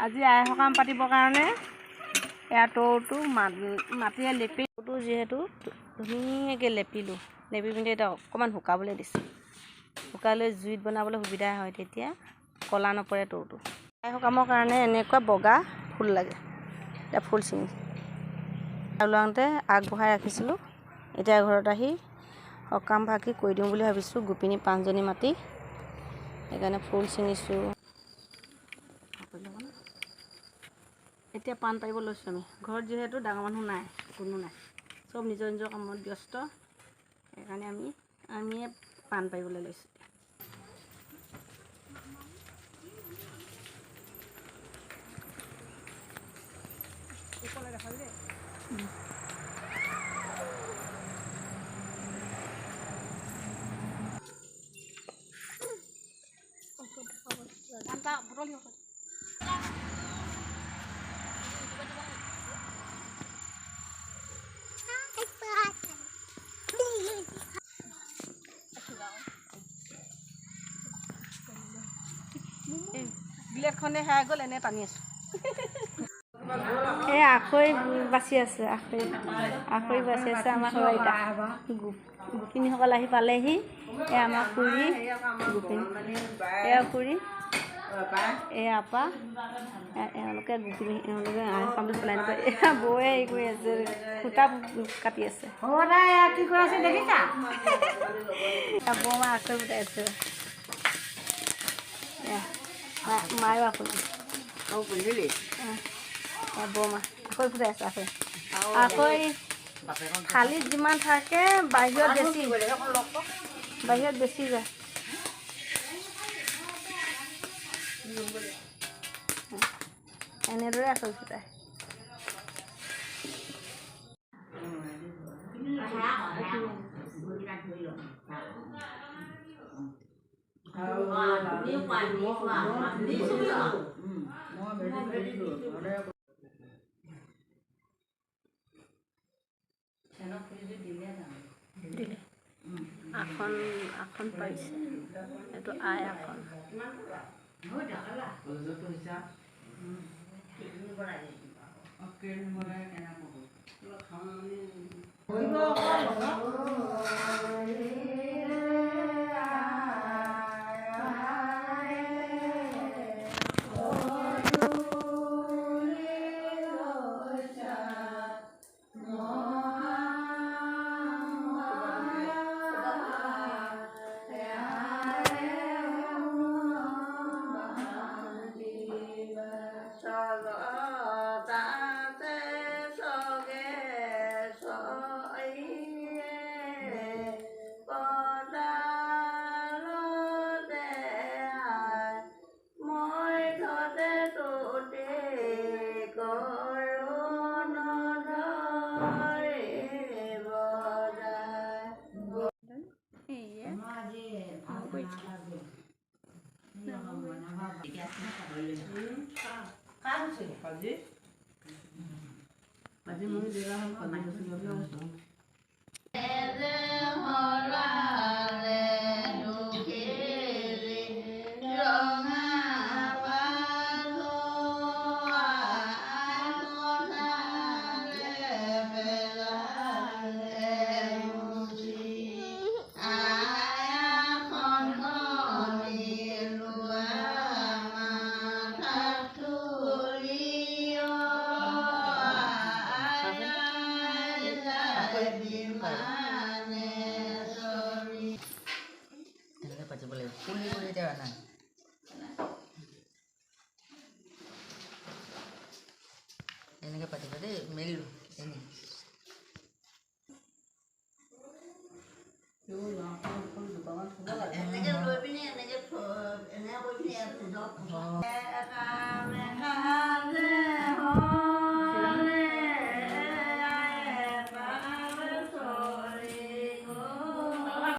আজি আই সকাম পাতিবৰ কাৰণে এয়া তৌৰটো মাটিৰে লেপি যিহেতু ধুনীয়াকৈ লেপিলোঁ। লেপি পিনি এতিয়া অকণমান শুকাবলৈ দিছোঁ। শুকাই লৈ জুইত বনাবলৈ সুবিধা হয়, তেতিয়া ক'লা নপৰে তৌৰটো। আই সকামৰ কাৰণে এনেকুৱা বগা ফুল লাগে। এতিয়া ফুল ছিঙি ওলাওঁতে আগবঢ়াই ৰাখিছিলোঁ। এতিয়া ঘৰত আহি সকাম ভাগি কৰি দিওঁ বুলি ভাবিছোঁ। গোপিনী 5জনী মাতি সেইকাৰণে ফুল ছিঙিছোঁ। এতিয়া পাণ পাৰিব লৈছোঁ আমি। ঘৰত যিহেতু ডাঙৰ মানুহ নাই, কোনো নাই, চব নিজৰ নিজৰ কামত ব্যস্ত, সেইকাৰণে আমিয়ে পাণ পাৰিবলৈ লৈছোঁ। বিলেটখনে হেৰাই গ'ল, এনে টানি আছোঁ। এই আখৈ বাচি আছে, আখৈ বাচি আছে আমাৰ সবাইটা। গোপিনীসকল আহি পালেহি। এয়া আমাৰ খুৰী গোপিনী, এয়া খুৰী, এয়া আপা, এওঁলোকে গোপিনী, এওঁলোকে আই সকামটো চলাই নকৰে। এয়া বৌয়ে হেৰি কৰি আছে, সূতা কাটি আছে। কি কৰি আছে দেখিছা? বৌমা আখৈ ফুটাই আছে। মায়ো আখৈ বৌমা আখৈ ফুটাই আছে। আখৈ থালিত যিমান থাকে বাহিৰত বেছি যায়। এনেদৰে আখৈ ফুটাই। আসন পাৰিছে, এইটো আই আসন। এনেকৈ পাতিব দেই, মেলিলোঁ এনেকৈ লৈ পিনি এনেকৈ কৰি পিনি